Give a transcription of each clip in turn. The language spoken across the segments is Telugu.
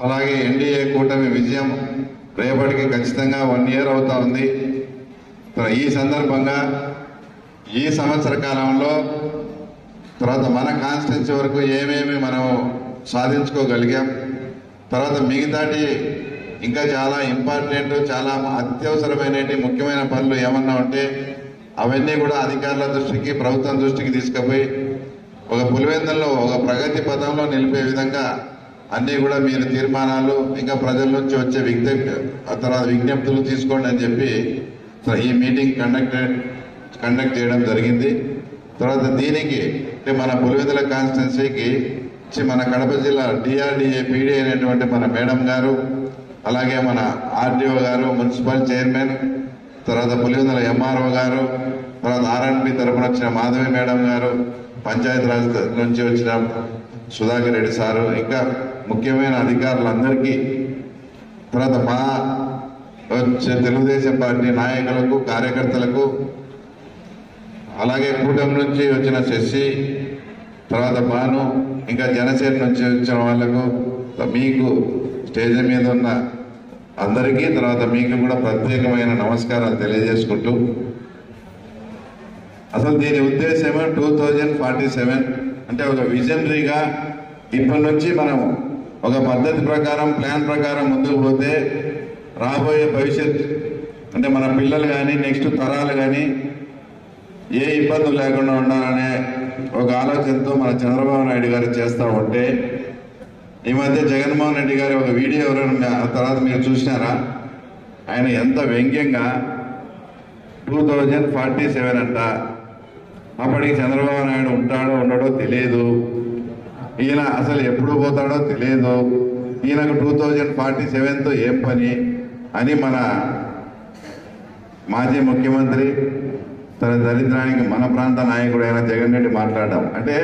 అలాగే ఎన్డీఏ కూటమి విజయం రేపటికి ఖచ్చితంగా 1 year అవుతా ఉంది. ఈ సందర్భంగా ఈ సంవత్సర కాలంలో తర్వాత మన కాన్స్టిట్యున్సీ వరకు ఏమేమి మనం సాధించుకోగలిగాం, తర్వాత మిగతాటి ఇంకా చాలా ఇంపార్టెంట్ చాలా అత్యవసరమైన ముఖ్యమైన పనులు ఏమన్నా ఉంటే అవన్నీ కూడా అధికారుల దృష్టికి ప్రభుత్వం దృష్టికి తీసుకుపోయి ఒక పులివెందుల్లో ఒక ప్రగతి పథంలో నిలిపే విధంగా అన్నీ కూడా మీరు తీర్మానాలు ఇంకా ప్రజల నుంచి వచ్చే విజ్ఞప్తులు తీసుకోండి అని చెప్పి ఈ మీటింగ్ కండక్ట్ చేయడం జరిగింది. తర్వాత దీనికి మన పులివెందుల కాన్స్టిట్యున్సీకి మన కడప జిల్లా డిఆర్డిఏ పీడీ అయినటువంటి మన మేడం గారు, అలాగే మన ఆర్డీఓ గారు, మున్సిపల్ చైర్మన్, తర్వాత పులివెందుల ఎంఆర్ఓ గారు, తర్వాత ఆర్ఎండ్బి తరఫున వచ్చిన మాధవి మేడం గారు, పంచాయతీరాజ్ నుంచి వచ్చిన సుధాకర్ రెడ్డి సారు, ఇంకా ముఖ్యమైన అధికారులందరికీ, తర్వాత మా తెలుగుదేశం పార్టీ నాయకులకు కార్యకర్తలకు, అలాగే కూటమి నుంచి వచ్చిన శశి, తర్వాత భాను, ఇంకా జనసేన నుంచి వచ్చిన వాళ్లకు, మీకు స్టేజ్ మీద ఉన్న అందరికీ తర్వాత మీకు కూడా ప్రత్యేకమైన నమస్కారాలు తెలియజేసుకుంటూ, అసలు దీని ఉద్దేశం 2047 అంటే ఒక విజనరీగా ఇప్పటి నుంచి మనం ఒక పద్ధతి ప్రకారం ప్లాన్ ప్రకారం ముందుకు పోతే రాబోయే భవిష్యత్ అంటే మన పిల్లలు కానీ నెక్స్ట్ తరాలు కానీ ఏ ఇబ్బందులు లేకుండా ఉండాలనే ఒక ఆలోచనతో మన చంద్రబాబు నాయుడు గారు చేస్తూ ఉంటే, ఈ మధ్య జగన్మోహన్ రెడ్డి గారి ఒక వీడియో ఎవరైనా తర్వాత మీరు చూసినారా? ఆయన ఎంత వ్యంగ్యంగా 2047 అంట, అప్పటికి చంద్రబాబు నాయుడు ఉంటాడో ఉండడో తెలియదు, ఈయన అసలు ఎప్పుడు పోతాడో తెలియదు, ఈయనకు 2047తో ఏం పని అని మన మాజీ ముఖ్యమంత్రి తన దరిద్రానికి మన ప్రాంత నాయకుడు అయిన జగన్ రెడ్డి మాట్లాడడం అంటే,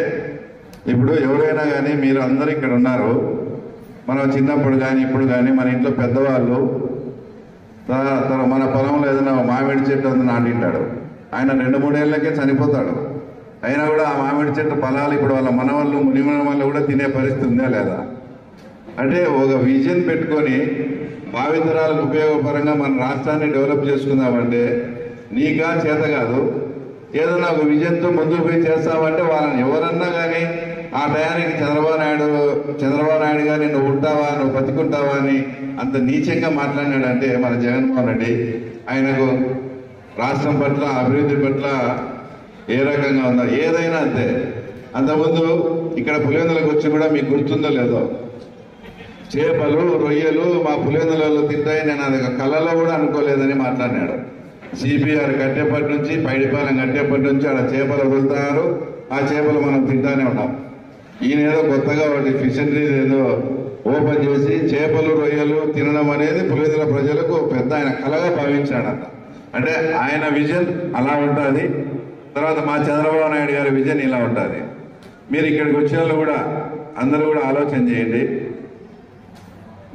ఇప్పుడు ఎవరైనా కానీ మీరు అందరూ ఇక్కడ ఉన్నారు, మనం చిన్నప్పుడు కానీ ఇప్పుడు కానీ మన ఇంట్లో పెద్దవాళ్ళు మన పొలంలో ఏదైనా మామిడి చెట్టు ఉంది నాటింటాడు, ఆయన 2-3 ఏళ్ళకే చనిపోతాడు, అయినా కూడా ఆ మామిడి చెట్టు ఫలాలు ఇప్పుడు వాళ్ళ మనవాళ్ళు మునిమనవాళ్ళు కూడా తినే పరిస్థితి ఉందా లేదా? అంటే ఒక విజన్ పెట్టుకొని భావితరాలకు ఉపయోగపరంగా మన రాష్ట్రాన్ని డెవలప్ చేసుకుందామంటే నీకా చేత కాదు, ఏదన్నా ఒక విజన్తో ముందుకు పోయి చేస్తామంటే వాళ్ళని ఎవరన్నా కానీ ఆ టయానికి చంద్రబాబు నాయుడు గారు నువ్వు ఉంటావా, నువ్వు బతుకుంటావా అని అంత నీచంగా మాట్లాడినాడంటే మన జగన్మోహన్ రెడ్డి, ఆయనకు రాష్ట్రం పట్ల అభివృద్ధి పట్ల ఏ రకంగా ఉందో ఏదైనా అంతే. అంతకుముందు ఇక్కడ పులివెందులకు వచ్చి కూడా మీకు గుర్తుందో లేదో, చేపలు రొయ్యలు మా పులివెందులలో తింటాయి, నేను అది కళ్ళలో కూడా అనుకోలేదని మాట్లాడినాడు. సిపిఆర్ కట్టేపటి నుంచి పైడిపాలెం కట్టేపటి నుంచి ఆడ చేపలు వదులుతున్నారు, ఆ చేపలు మనం తింటానే ఉన్నాం. ఈయన ఏదో కొత్తగా ఒకటి ఫిషరీస్ ఏదో ఓపెన్ చేసి చేపలు రొయ్యలు తినడం అనేది పులివెందుల ప్రజలకు పెద్ద ఆయన కళగా భావించాడంట. అంటే ఆయన విజన్ అలా ఉంటుంది, తర్వాత మా చంద్రబాబు నాయుడు గారి విజన్ ఇలా ఉంటుంది. మీరు ఇక్కడికి వచ్చిన వాళ్ళు కూడా అందరూ కూడా ఆలోచన చేయండి.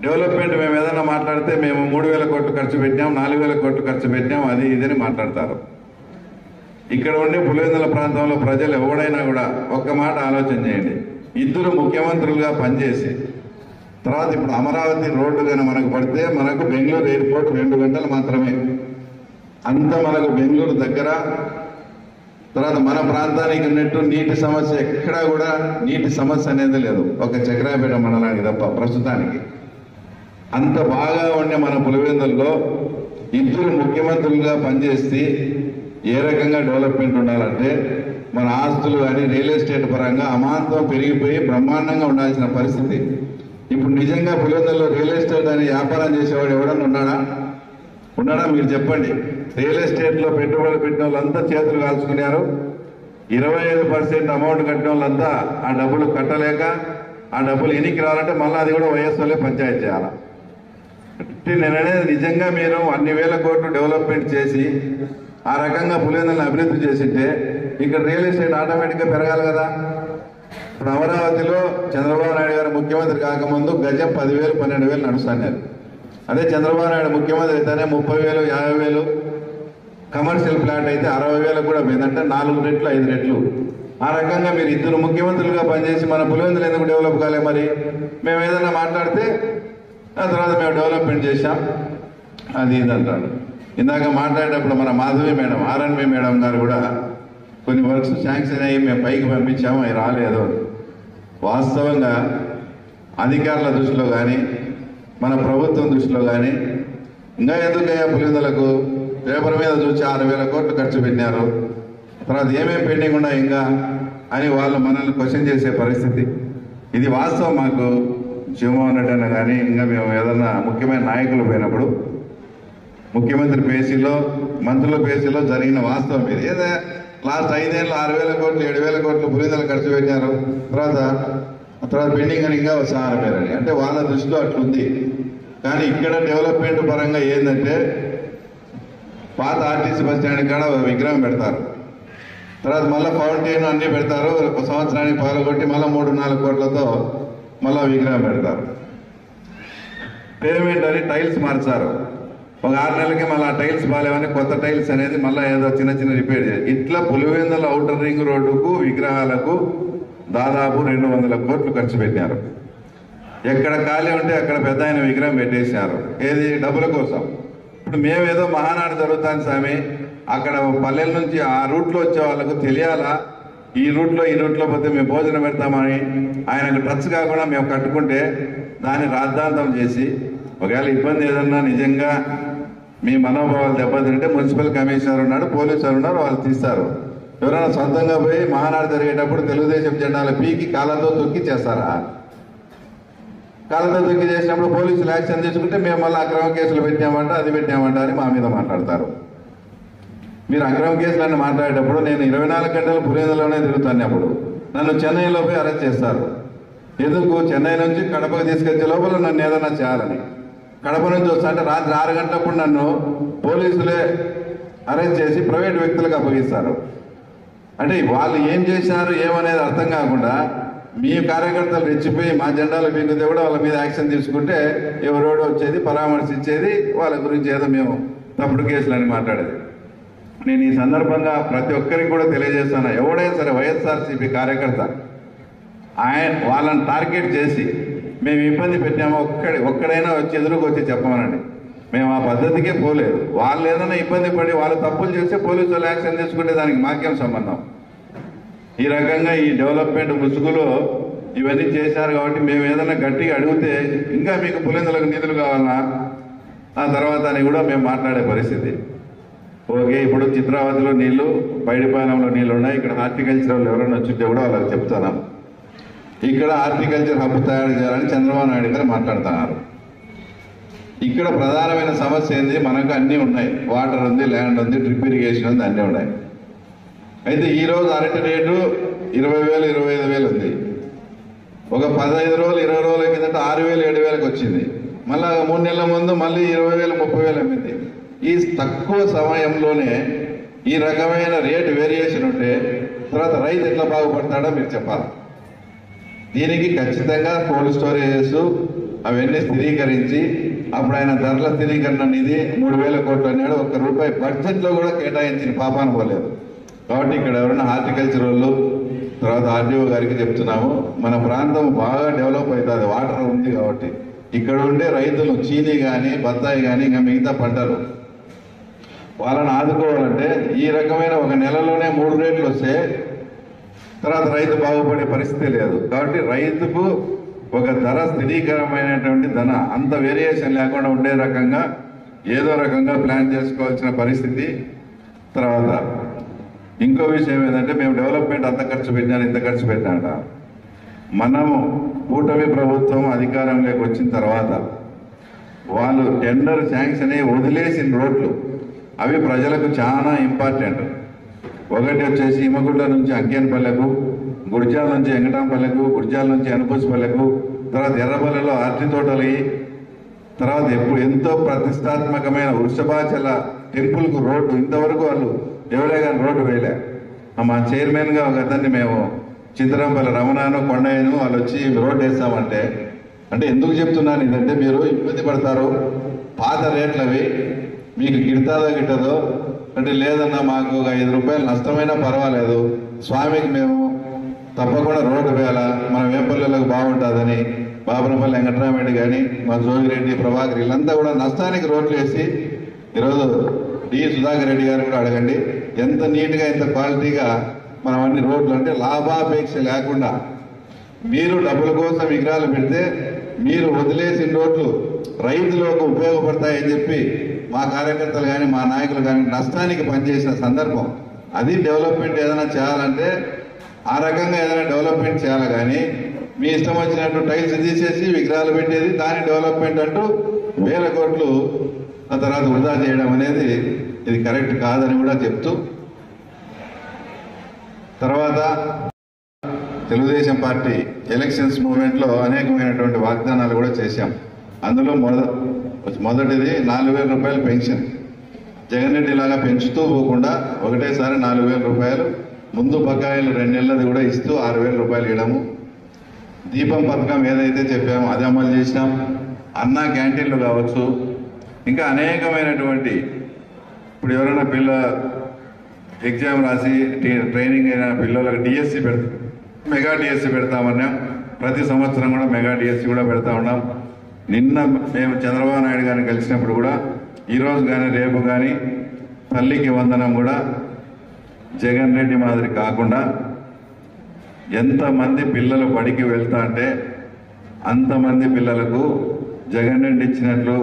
డెవలప్మెంట్ మేము ఏదైనా మాట్లాడితే మేము 3,000 కోట్లు ఖర్చు పెట్టినాం, 4,000 కోట్లు ఖర్చు పెట్టినాం, అది ఇదని మాట్లాడతారు. ఇక్కడ ఉండే పులివెందుల ప్రాంతంలో ప్రజలు ఎవడైనా కూడా ఒక్క మాట ఆలోచన చేయండి. ఇద్దరు ముఖ్యమంత్రులుగా పనిచేసి తర్వాత ఇప్పుడు అమరావతి రోడ్డు కానీ మనకు పడితే మనకు బెంగళూరు ఎయిర్పోర్ట్ 2 గంటలు మాత్రమే, అంత మనకు బెంగళూరు దగ్గర. తర్వాత మన ప్రాంతానికి ఉన్నట్టు నీటి సమస్య ఎక్కడా కూడా నీటి సమస్య అనేది లేదు, ఒక చక్రాపేట మండలానికి తప్ప ప్రస్తుతానికి. అంత బాగా ఉండే మన పులివెందుల్లో ఇద్దరు ముఖ్యమంత్రులుగా పనిచేసి ఏ రకంగా డెవలప్మెంట్ ఉండాలంటే మన ఆస్తులు కానీ రియల్ ఎస్టేట్ పరంగా అమాంతం పెరిగిపోయి బ్రహ్మాండంగా ఉండాల్సిన పరిస్థితి. ఇప్పుడు నిజంగా పులివెందుల్లో రియల్ ఎస్టేట్ అని వ్యాపారం చేసేవాడు ఎవడన్నా ఉన్నాడా మీరు చెప్పండి. రియల్ ఎస్టేట్లో పెట్టుబడులు పెట్టిన వాళ్ళంతా చేతులు కాల్చుకున్నారు. 25% అమౌంట్ కట్టిన వాళ్ళంతా ఆ డబ్బులు కట్టలేక ఆ డబ్బులు ఎన్నికి రావాలంటే మళ్ళీ అది కూడా వైఎస్ఆర్లే పంచాయతీ చేయాలి. నేను అనేది నిజంగా మీరు అన్ని వేల కోట్లు డెవలప్మెంట్ చేసి ఆ రకంగా పులివెందులను అభివృద్ధి చేసింటే ఇక్కడ రియల్ ఎస్టేట్ ఆటోమేటిక్గా పెరగాలి కదా. ఇప్పుడు అమరావతిలో చంద్రబాబు నాయుడు గారు ముఖ్యమంత్రి కాకముందు గజం 10,000 12,000 నడుస్తున్నారు. అదే చంద్రబాబు నాయుడు ముఖ్యమంత్రి అయితేనే 30,000 50,000, కమర్షియల్ ప్లాట్ అయితే 60,000 కూడా పోయిందంటే 4 రెట్లు 5 రెట్లు. ఆ రకంగా మీరు ఇద్దరు ముఖ్యమంత్రులుగా పనిచేసి మన పులివెందులు ఎందుకు డెవలప్ కాలే? మరి మేము ఏదైనా మాట్లాడితే ఆ తర్వాత మేము డెవలప్మెంట్ చేశాం అది ఇది అంటాడు. ఇందాక మాట్లాడేటప్పుడు మన మాధవి మేడం, ఆర్ఎన్బి మేడం గారు కూడా కొన్ని వర్క్స్ శాంక్షన్ అయ్యి మేము పైకి పంపించాము, అవి రాలేదు. వాస్తవంగా అధికారుల దృష్టిలో కానీ మన ప్రభుత్వం దృష్టిలో కానీ ఇంకా ఎందుకయ్యా పులివెందులకు పేపర్ మీద చూసి 6,000 కోట్లు ఖర్చు పెట్టినారు, తర్వాత ఏమేమి పెండింగ్ ఉన్నాయి ఇంకా అని వాళ్ళు మనల్ని క్వశ్చన్ చేసే పరిస్థితి. ఇది వాస్తవం. మాకు జగన్మోహన్ రెడ్డి అన్న కానీ ఇంకా మేము ఏదన్నా ముఖ్యమైన నాయకులు పోయినప్పుడు ముఖ్యమంత్రి పేసీలో మంత్రుల పేసీలో జరిగిన వాస్తవం ఇది. ఏదో లాస్ట్ 5 ఏళ్ళు 6,000 కోట్లు 7,000 కోట్లు పులివెందులు ఖర్చు పెట్టినారు, తర్వాత పెండింగ్ అని ఇంకా 6,000 అని, అంటే వాళ్ళ దృష్టిలో అట్లుంది. కానీ ఇక్కడ డెవలప్మెంట్ పరంగా ఏంటంటే పాత ఆర్టీసీ బస్ స్టాండ్ కాడ విగ్రహం పెడతారు, తర్వాత మళ్ళీ ఫౌంటైన్ అన్నీ పెడతారు, ఒక సంవత్సరానికి పాల్గొట్టి మళ్ళీ 3-4 కోట్లతో మళ్ళీ విగ్రహం పెడతారు. పేమెంట్ అని టైల్స్ మార్చారు, ఒక 6 నెలలకి మళ్ళీ ఆ టైల్స్ బాగాలేవని కొత్త టైల్స్ అనేది మళ్ళీ ఏదో చిన్న రిపేర్ చేయాలి. ఇట్లా పులివెందుల ఔటర్ రింగ్ రోడ్డుకు విగ్రహాలకు దాదాపు 200 కోట్లు ఖర్చు పెట్టారు. ఎక్కడ ఖాళీ ఉంటే అక్కడ పెద్ద ఆయన విగ్రహం పెట్టేశారు, ఏది డబ్బుల కోసం. ఇప్పుడు మేమేదో మహానాడు జరుగుతాను స్వామి, అక్కడ పల్లెల నుంచి ఆ రూట్లో వచ్చే వాళ్ళకు తెలియాలా ఈ రూట్లో పోతే మేము భోజనం పెడతామని ఆయనకు టచ్ కాకుండా మేము కట్టుకుంటే దాన్ని రాద్ధాంతం చేసి ఒకవేళ ఇబ్బంది ఏదన్నా నిజంగా మీ మనోభావాలు దెబ్బతింటే మున్సిపల్ కమిషనర్ ఉన్నాడు, పోలీసులు ఉన్నారు, వాళ్ళు తీస్తారు. ఎవరైనా సొంతంగా పోయి మహానాడు జరిగేటప్పుడు తెలుగుదేశం జెండాలు పీకి కాళ్ళతో తొక్కి చేస్తారా? కాళ్ళతో తొక్కి చేసినప్పుడు పోలీసులు యాక్షన్ తీసుకుంటే మేము మళ్ళీ అక్రమ కేసులు పెట్టామంట అది పెట్టామంట అని మా మీద మాట్లాడతారు. మీరు అక్రమ కేసులన్నీ మాట్లాడేటప్పుడు నేను 24 గంటలు పులివెందులోనే తిరుగుతాను. అప్పుడు నన్ను చెన్నైలో పోయి అరెస్ట్ చేస్తారు. ఎందుకు? చెన్నై నుంచి కడపకు తీసుకొచ్చే లోపల నన్ను ఏదైనా చేయాలని. కడప నుంచి వస్తా అంటే రాత్రి 6 గంటలప్పుడు నన్ను పోలీసులే అరెస్ట్ చేసి ప్రైవేట్ వ్యక్తులకు అప్పగిస్తారు. అంటే వాళ్ళు ఏం చేశారు ఏమనేది అర్థం కాకుండా మీ కార్యకర్తలు రెచ్చిపోయి మా జెండాలు పీకితే కూడా వాళ్ళ మీద యాక్షన్ తీసుకుంటే ఎవరోడో వచ్చేది పరామర్శించేది, వాళ్ళ గురించి ఏదో మేము తప్పుడు కేసులని మాట్లాడేది. నేను ఈ సందర్భంగా ప్రతి ఒక్కరికి కూడా తెలియజేస్తాను, ఎవడైనా సరే వైఎస్ఆర్సీపీ కార్యకర్త వాళ్ళని టార్గెట్ చేసి మేము ఇబ్బంది పెట్టామో ఒక్కడైనా వచ్చి ఎదురుకు వచ్చి చెప్పమనండి. మేము ఆ పద్ధతికే పోలేదు. వాళ్ళు ఏదైనా ఇబ్బంది పడి వాళ్ళు తప్పులు చేస్తే పోలీసు వాళ్ళు యాక్షన్ తీసుకుంటే దానికి మాకేం సంబంధం? ఈ రకంగా ఈ డెవలప్మెంట్ ముసుగులో ఇవన్నీ చేశారు కాబట్టి మేము ఏదైనా గట్టిగా అడిగితే ఇంకా మీకు పులివెందులకు నిధులు కావాలన్నా ఆ తర్వాత అని కూడా మేము మాట్లాడే పరిస్థితి. ఓకే, ఇప్పుడు చిత్రావతిలో నీళ్లు, పైడిపాలెంలో నీళ్లు ఉన్నాయి, ఇక్కడ హార్టికల్చర్ ఎవరైనా వచ్చింటే కూడా వాళ్ళకి చెప్తున్నాం. ఇక్కడ హార్టికల్చర్ హబ్ తయారు చేయాలని చంద్రబాబు నాయుడు గారు మాట్లాడుతున్నారు. ఇక్కడ ప్రధానమైన సమస్య ఏంది? మనకు అన్నీ ఉన్నాయి, వాటర్ ఉంది, ల్యాండ్ ఉంది, డ్రిప్ ఇరిగేషన్ ఉంది, అన్నీ ఉన్నాయి. అయితే ఈరోజు అరటి రేటు 20,000 25,000 ఉంది. ఒక 15 రోజులు 20 రోజుల కిందట 6,000 7,000కి వచ్చింది. మళ్ళా 3 నెలల ముందు మళ్ళీ 20,000 30,000 అమ్మింది. ఈ తక్కువ సమయంలోనే ఈ రకమైన రేటు వేరియేషన్ ఉంటే తర్వాత రైతు ఎట్లా బాగుపడతాడో మీరు చెప్పాలి. దీనికి ఖచ్చితంగా కోల్డ్ స్టోరేజెస్ అవన్నీ స్థిరీకరించి అప్పుడు ఆయన ధరల స్థిరీకరణ నిధి 3,000 కోట్లు అన్నాడు. ₹1 బడ్జెట్లో కూడా కేటాయించిన పాపాన పోలేదు. కాబట్టి ఇక్కడ ఎవరైనా హార్టికల్చర్ వాళ్ళు తర్వాత ఆర్డీఓ గారికి చెప్తున్నాము, మన ప్రాంతం బాగా డెవలప్ అవుతుంది, వాటర్ ఉంది కాబట్టి ఇక్కడ ఉండే రైతులు చీనీ కానీ బత్తాయి కానీ ఇంకా మిగతా పంటలు వాళ్ళని ఆదుకోవాలంటే ఈ రకమైన ఒక నెలలోనే 3 రేట్లు వస్తే తర్వాత రైతు బాగుపడే పరిస్థితి లేదు. కాబట్టి రైతుకు ఒక ధర స్థిరీకరమైనటువంటి ధన అంత వేరియేషన్ లేకుండా ఉండే రకంగా ఏదో రకంగా ప్లాన్ చేసుకోవాల్సిన పరిస్థితి. తర్వాత ఇంకో విషయం ఏంటంటే మేము డెవలప్మెంట్ అంత ఖర్చు పెట్టినా ఇంత ఖర్చు పెట్టినాట. మనము కూటమి ప్రభుత్వం అధికారంలోకి వచ్చిన తర్వాత వాళ్ళు టెండర్ శాంక్షన్ అయ్యి వదిలేసిన రోడ్లు అవి ప్రజలకు చాలా ఇంపార్టెంట్. ఒకటి వచ్చేసి ఇమగుడ్ల నుంచి అంకేన్పల్లెకు, గుర్జాల నుంచి వెంకటాంపల్లెకు, గుర్జాల నుంచి అనుపూసిపల్లెకు, తర్వాత ఎర్రపల్లెలో ఆర్టి తోటలు, తర్వాత ఎప్పుడు ఎంతో ప్రతిష్టాత్మకమైన వృషభాచల టెంపుల్కు రోడ్డు ఇంతవరకు వాళ్ళు ఎవరే కానీ రోడ్డు వేయలే. మా చైర్మన్గా ఒక అతన్ని మేము చిత్తరంపల్లి రమణాను కొండయ్యను వాళ్ళు వచ్చి రోడ్డు వేస్తామంటే అంటే ఎందుకు చెప్తున్నాను ఇదంటే మీరు ఇబ్బంది పడతారు, పాత రేట్లు అవి మీకు గిట్టదో అంటే లేదన్నా మాకు ఒక ₹5 నష్టమైనా పర్వాలేదు, స్వామికి మేము తప్పకుండా రోడ్డు వేయాల మన వేంపల్లెలకు బాగుంటుందని బాబునపల్లి వెంకటరామరెడ్డి కానీ మా జోగిరెడ్డి ప్రభాకర్ వీళ్ళంతా కూడా నష్టానికి రోడ్లు వేసి ఈరోజు డి సుధాకర్ రెడ్డి గారు కూడా అడగండి ఎంత నీట్గా ఎంత క్వాలిటీగా మనం అన్ని రోడ్లు అంటే లాభాపేక్ష లేకుండా మీరు డబ్బుల కోసం విగ్రహాలు పెడితే మీరు వదిలేసిన రోడ్లు రైతులకు ఉపయోగపడతాయని చెప్పి మా కార్యకర్తలు కానీ మా నాయకులు కానీ నష్టానికి పనిచేసిన సందర్భం. అది డెవలప్మెంట్ ఏదైనా చేయాలంటే ఆ రకంగా ఏదైనా డెవలప్మెంట్ చేయాలి. కానీ మీ ఇష్టం వచ్చినట్టు టైల్స్ తీసేసి విగ్రహాలు పెట్టేది దాని డెవలప్మెంట్ అంటూ వేల కోట్లు ఆ తర్వాత వృధా చేయడం అనేది ఇది కరెక్ట్ కాదని కూడా చెప్తూ, తర్వాత తెలుగుదేశం పార్టీ ఎలక్షన్స్ మూవ్మెంట్లో అనేకమైనటువంటి వాగ్దానాలు కూడా చేశాం. అందులో మొదటిది 4,000 రూపాయలు పెన్షన్. జగన్ రెడ్డి లాగా పెంచుతూ పోకుండా ఒకటేసారి 4,000 రూపాయలు, ముందు బకాయిలు 2 నెలలది కూడా ఇస్తూ 6,000 రూపాయలు ఇవ్వడము. దీపం పథకం ఏదైతే చెప్పామో అది అమలు చేసినాం. అన్నా క్యాంటీన్లు కావచ్చు, ఇంకా అనేకమైనటువంటి ఇప్పుడు ఎవరైనా ఎగ్జామ్ రాసి ట్రైనింగ్ అయిన పిల్లలకు డిఎస్సి మెగా డిఎస్సి పెడతామన్నాం. ప్రతి సంవత్సరం కూడా మెగా డిఎస్సి కూడా పెడతా ఉన్నాం. నిన్న మేము చంద్రబాబు నాయుడు గారిని కలిసినప్పుడు కూడా ఈరోజు కానీ రేపు కానీ తల్లికి వందనం కూడా జగన్ రెడ్డి మాదిరి కాకుండా ఎంతమంది పిల్లలు బడికి వెళ్తా అంటే అంతమంది పిల్లలకు జగన్ రెడ్డి ఇచ్చినట్లు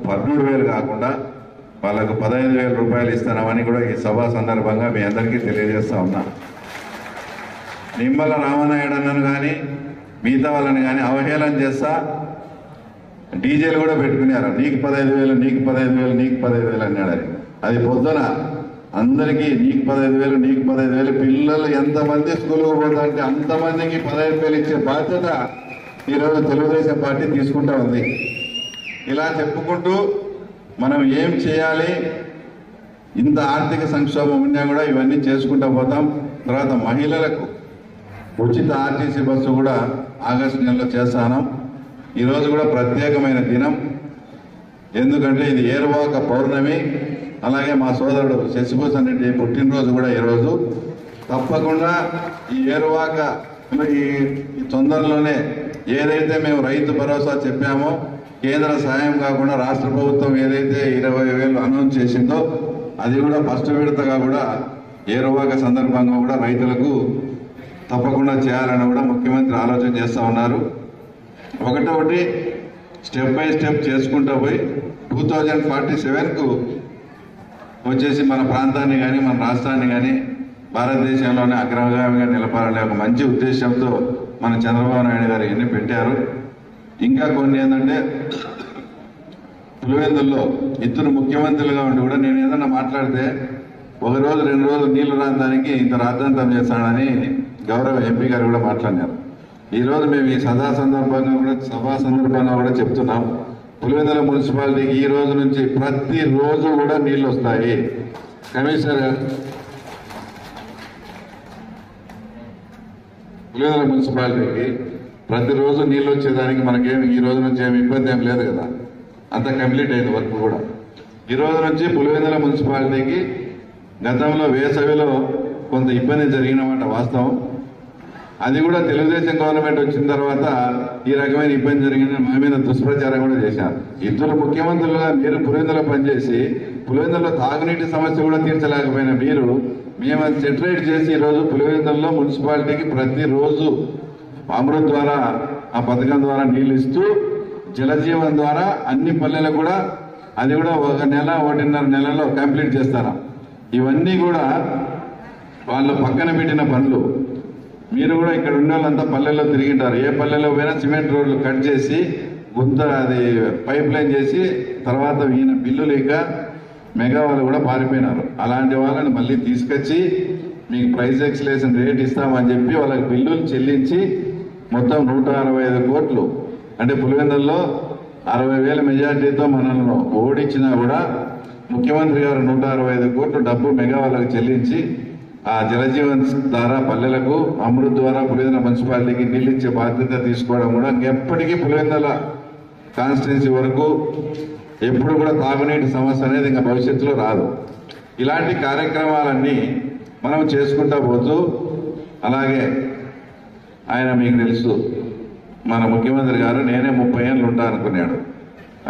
13,000 కాకుండా వాళ్ళకు 15,000 రూపాయలు ఇస్తామని కూడా ఈ సభా సందర్భంగా మీ అందరికీ తెలియజేస్తా ఉన్నా. నిమ్మల రామనాయుడు అన్నను కానీ మిగతా వాళ్ళని కానీ అవహేళన చేస్తా డీజేలు కూడా పెట్టుకున్నారు. నీకు 15,000, నీకు 15,000, నీకు 15,000 అన్నాడు. అది పొద్దున అందరికీ నీకు 15,000, నీకు 15,000, పిల్లలు ఎంతమంది స్కూల్కి పోతా అంటే అంతమందికి 15,000 ఇచ్చే బాధ్యత ఈరోజు తెలుగుదేశం పార్టీ తీసుకుంటా ఉంది. ఇలా చెప్పుకుంటూ మనం ఏం చేయాలి, ఇంత ఆర్థిక సంక్షోభం ఉన్నా కూడా ఇవన్నీ చేసుకుంటూ పోతాం. తర్వాత మహిళలకు ఉచిత ఆర్టీసీ బస్సు కూడా ఆగస్టు నెలలో చేస్తాను. ఈరోజు కూడా ప్రత్యేకమైన దినం, ఎందుకంటే ఇది ఏరువాక పౌర్ణమి. అలాగే మా సోదరుడు శశిభూషణ్ రెడ్డి పుట్టినరోజు కూడా ఈరోజు. తప్పకుండా ఈ ఏరువాక ఈ తొందరలోనే ఏదైతే మేము రైతు భరోసా చెప్పామో కేంద్ర సాయం కాకుండా రాష్ట్ర ప్రభుత్వం ఏదైతే 20,000 అనౌన్స్ చేసిందో అది కూడా ఫస్ట్ విడతగా కూడా ఏరువాక సందర్భంగా కూడా రైతులకు తప్పకుండా చేయాలని కూడా ముఖ్యమంత్రి ఆలోచన చేస్తూ ఉన్నారు. ఒకటొకటి స్టెప్ బై స్టెప్ చేసుకుంటూ పోయి 2047కు వచ్చేసి మన ప్రాంతాన్ని కానీ మన రాష్ట్రాన్ని కానీ భారతదేశంలోనే అగ్రగామిగా నిలపాలనే ఒక మంచి ఉద్దేశంతో మన చంద్రబాబు నాయుడు గారు ఎన్ని పెట్టారు. ఇంకా కొన్ని ఏంటంటే పులివెందుల్లో ఇద్దరు ముఖ్యమంత్రులుగా ఉండి కూడా నేను ఏదన్నా మాట్లాడితే 1 రోజు 2 రోజులు నీళ్లు రావడానికి ఇంత రాద్ధాంతం చేస్తానని గౌరవ ఎంపీ గారు కూడా మాట్లాడినారు. ఈరోజు మేము ఈ సభా సందర్భంగా కూడా చెప్తున్నాం, పులివెందుల మున్సిపాలిటీకి ఈ రోజు నుంచి ప్రతిరోజు కూడా నీళ్లు వస్తాయి. కమిషనర్ పులివెందుల మున్సిపాలిటీకి ప్రతిరోజు నీళ్ళు వచ్చేదానికి మనకేమి ఈ రోజు నుంచి ఏమి ఇబ్బంది ఏం లేదు కదా, అంత కంప్లీట్ అయింది వర్క్ కూడా. ఈ రోజు నుంచి పులివెందుల మున్సిపాలిటీకి గతంలో వేసవిలో కొంత ఇబ్బంది జరిగినమాట వాస్తవం. అది కూడా తెలుగుదేశం గవర్నమెంట్ వచ్చిన తర్వాత ఈ రకమైన ఇబ్బంది జరిగిన మా మీద దుష్ప్రచారం కూడా చేశారు. ఇద్దరు ముఖ్యమంత్రులుగా మీరు పులివెందులో పనిచేసి పులివెందులో తాగునీటి సమస్య కూడా తీర్చలేకపోయిన మీరు మేము అది సెటరేట్ చేసి ఈరోజు పులివెందుల్లో మున్సిపాలిటీకి ప్రతిరోజు అమృత్ ద్వారా ఆ పథకం ద్వారా నీళ్ళు ఇస్తూ జలజీవన్ ద్వారా అన్ని పల్లెలకు కూడా అది కూడా 1 నెల 1.5 నెలలో కంప్లీట్ చేస్తారా. ఇవన్నీ కూడా వాళ్ళు పక్కన పెట్టిన పనులు. మీరు కూడా ఇక్కడ ఉన్న వాళ్ళంతా పల్లెల్లో తిరిగింటారు. ఏ పల్లెలో పోయినా సిమెంట్ రోడ్లు కట్ చేసి అది పైప్ లైన్ చేసి తర్వాత ఈయన బిల్లు లేక మెగా వాళ్ళు కూడా పారిపోయినారు. అలాంటి వాళ్ళని మళ్ళీ తీసుకొచ్చి మీకు ప్రైస్ ఎక్స్లేషన్ రేట్ ఇస్తామని చెప్పి వాళ్ళకి బిల్లులు చెల్లించి మొత్తం 165 కోట్లు అంటే పులివెందుల్లో 60,000 మెజార్టీతో మనల్ని ఓడించినా కూడా ముఖ్యమంత్రి గారు 165 కోట్లు డబ్బు మెగా వాళ్ళకి చెల్లించి ఆ జలజీవన్ ద్వారా పల్లెలకు అమృత్ ద్వారా పులివెందుల మున్సిపాలిటీకి నీళ్ళు ఇచ్చే బాధ్యత తీసుకోవడం కూడా ఎప్పటికీ పులివెందుల కాన్స్టిట్యున్సీ వరకు ఎప్పుడు కూడా తాగునీటి సమస్య అనేది ఇంకా భవిష్యత్తులో రాదు. ఇలాంటి కార్యక్రమాలన్నీ మనం చేసుకుంటా పోతూ అలాగే ఆయన మీకు తెలుసు, మన ముఖ్యమంత్రి గారు నేనే 30 ఏళ్ళు ఉంటా అనుకున్నాడు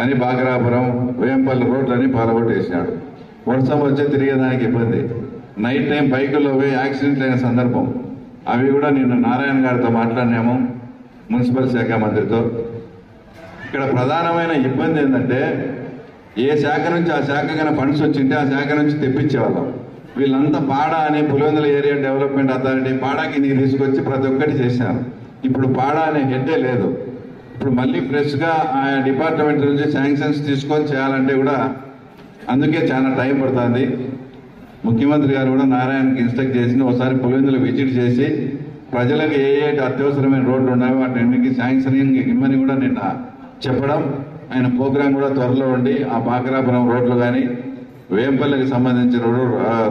అని బాగ్రాపురం వేంపల్లి రోడ్లని పాల్గొట్టేసినాడు. వర్షం వచ్చే తిరిగేదానికి ఇబ్బంది, నైట్ టైం బైకుల్లో పోయి యాక్సిడెంట్ అయిన సందర్భం, అవి కూడా నిన్న నారాయణ గారితో మాట్లాడినాము, మున్సిపల్ శాఖ మంత్రితో. ఇక్కడ ప్రధానమైన ఇబ్బంది ఏంటంటే ఏ శాఖ నుంచి ఆ శాఖ కన్నా ఫండ్స్ వచ్చింటే ఆ శాఖ నుంచి తెప్పించేవాళ్ళం. వీళ్ళంతా పాడా అని పులివెందుల ఏరియా డెవలప్మెంట్ అథారిటీ పాడాకి నీకు తీసుకొచ్చి ప్రతి ఒక్కటి చేశారు. ఇప్పుడు పాడా అనే హెడ్డే లేదు. ఇప్పుడు మళ్ళీ ఫ్రెష్గా ఆ డిపార్ట్మెంట్ నుంచి శాంక్షన్స్ తీసుకొని చేయాలంటే కూడా అందుకే చాలా టైం పడుతుంది. ముఖ్యమంత్రి గారు కూడా నారాయణకి ఇన్స్ట్రక్ట్ చేసి ఒకసారి పులివెందులు విజిట్ చేసి ప్రజలకు ఏ అత్యవసరమైన రోడ్లు ఉన్నాయో వాటికి శాంక్షనింగ్ ఇమ్మని కూడా నిన్న చెప్పడం, ఆయన ప్రోగ్రాం కూడా త్వరలో ఉండి ఆ బాగ్రాపురం రోడ్లు కానీ వేంపల్లికి సంబంధించిన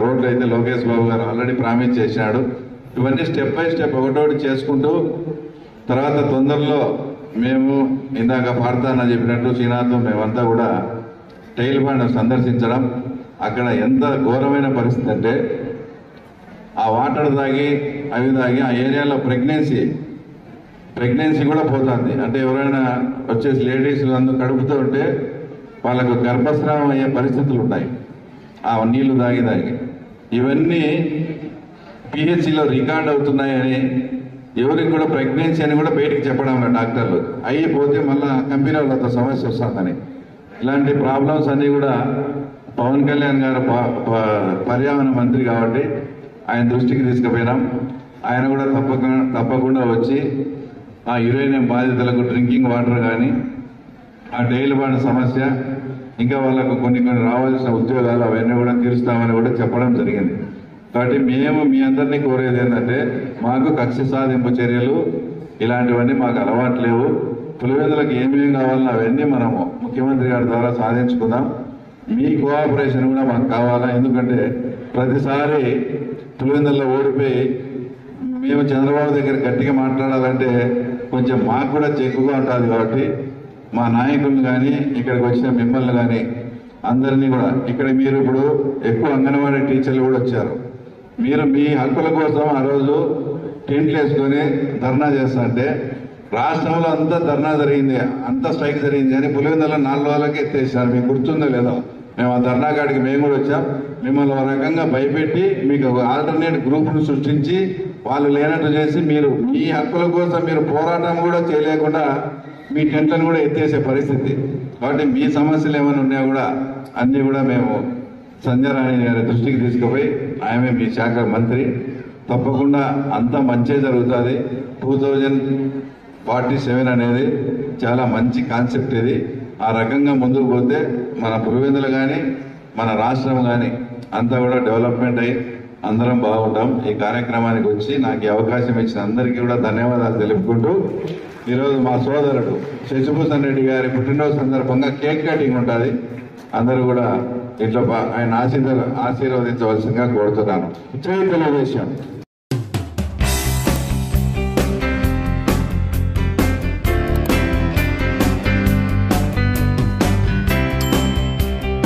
రోడ్లు అయితే లోకేష్ బాబు గారు ఆల్రెడీ ప్రామిస్ చేశాడు. ఇవన్నీ స్టెప్ బై స్టెప్ ఒకటోటి చేసుకుంటూ తర్వాత తొందరలో మేము ఇందాక పాడతానని చెప్పినట్టు శ్రీనాథ్ మేమంతా కూడా టైల్ బండ్ సందర్శించడం, అక్కడ ఎంత ఘోరమైన పరిస్థితి అంటే ఆ వాటర్ తాగి అవి తాగి ఆ ఏరియాలో ప్రెగ్నెన్సీ కూడా పోతుంది. అంటే ఎవరైనా వచ్చేసి లేడీస్ అందరూ కడుపుతూ ఉంటే వాళ్ళకు గర్భస్రావం అయ్యే పరిస్థితులు ఉన్నాయి ఆ నీళ్లు తాగి. ఇవన్నీ పిహెచ్సిలో రికార్డ్ అవుతున్నాయని ఎవరికి కూడా ప్రెగ్నెన్సీ అని కూడా బయటికి చెప్పడం లేదు డాక్టర్లు. అయిపోతే మళ్ళా కంపెనీ వాళ్ళతో సమస్య వస్తుందని. ఇలాంటి ప్రాబ్లమ్స్ అన్నీ కూడా పవన్ కళ్యాణ్ గారు పర్యావరణ మంత్రి కాబట్టి ఆయన దృష్టికి తీసుకుపోయినాం. ఆయన కూడా తప్పకుండా వచ్చి ఆ యురేనియం బాధితులకు డ్రింకింగ్ వాటర్ కానీ ఆ టైల్ బండ్ సమస్య ఇంకా వాళ్ళకు కొన్ని రావాల్సిన ఉద్యోగాలు అవన్నీ కూడా తీరుస్తామని కూడా చెప్పడం జరిగింది. కాబట్టి మేము మీ అందరినీ కోరేది ఏంటంటే మాకు కక్ష సాధింపు చర్యలు ఇలాంటివన్నీ మాకు అలవాటు లేవు. పులివెందులకు ఏమేమి కావాలన్నా అవన్నీ మనము ముఖ్యమంత్రి గారి ద్వారా సాధించుకుందాం. మీ కోఆపరేషన్ కూడా మాకు కావాలా, ఎందుకంటే ప్రతిసారి పులివెందుల్లో ఓడిపోయి మేము చంద్రబాబు దగ్గర గట్టిగా మాట్లాడాలంటే కొంచెం మాకు కూడా చెక్కుగా ఉంటుంది. కాబట్టి మా నాయకులను కానీ ఇక్కడికి వచ్చిన మిమ్మల్ని కానీ అందరినీ కూడా ఇక్కడ మీరు ఇప్పుడు ఎక్కువ అంగన్వాడీ టీచర్లు కూడా వచ్చారు. మీరు మీ హక్కుల కోసం ఆ రోజు టెంట్లు వేసుకొని ధర్నా చేస్తుంటే రాష్ట్రంలో అంతా ధర్నా జరిగింది, అంతా స్ట్రైక్ జరిగింది, కానీ పులివెందులో 4 రోజులకి ఎత్తేసారు. మీకు గుర్తుందో లేదో? మేము ఆ ధర్నా కాడికి మేము కూడా వచ్చాం. మిమ్మల్ని ఒక రకంగా భయపెట్టి మీకు ఆల్టర్నేట్ గ్రూప్ను సృష్టించి వాళ్ళు లేనట్టు చేసి మీరు మీ హక్కుల కోసం మీరు పోరాటం కూడా చేయలేకుండా మీ టెంట్లను కూడా ఎత్తేసే పరిస్థితి. కాబట్టి మీ సమస్యలు ఏమైనా ఉన్నాయో కూడా అన్నీ కూడా మేము సంజయ్ రాణి గారి దృష్టికి తీసుకుపోయి, ఆమె మీ శాఖ మంత్రి, తప్పకుండా అంతా మంచి జరుగుతుంది. 2047 అనేది చాలా మంచి కాన్సెప్ట్. ఇది ఆ రకంగా ముందుకు పోతే మన పులివెందులు కానీ మన రాష్ట్రం కానీ అంతా కూడా డెవలప్మెంట్ అయ్యి అందరం బాగుంటాం. ఈ కార్యక్రమానికి వచ్చి నాకు ఈ అవకాశం ఇచ్చిన అందరికీ కూడా ధన్యవాదాలు తెలుపుకుంటూ, ఈరోజు మా సోదరుడు శశిభూషణ్ రెడ్డి గారి పుట్టినరోజు సందర్భంగా కేక్ కటింగ్ ఉంటుంది. అందరూ కూడా ఇట్లా ఆయన ఆశీర్వదించవలసిందిగా కోరుతున్నాను. జై తెలుగుదేశం.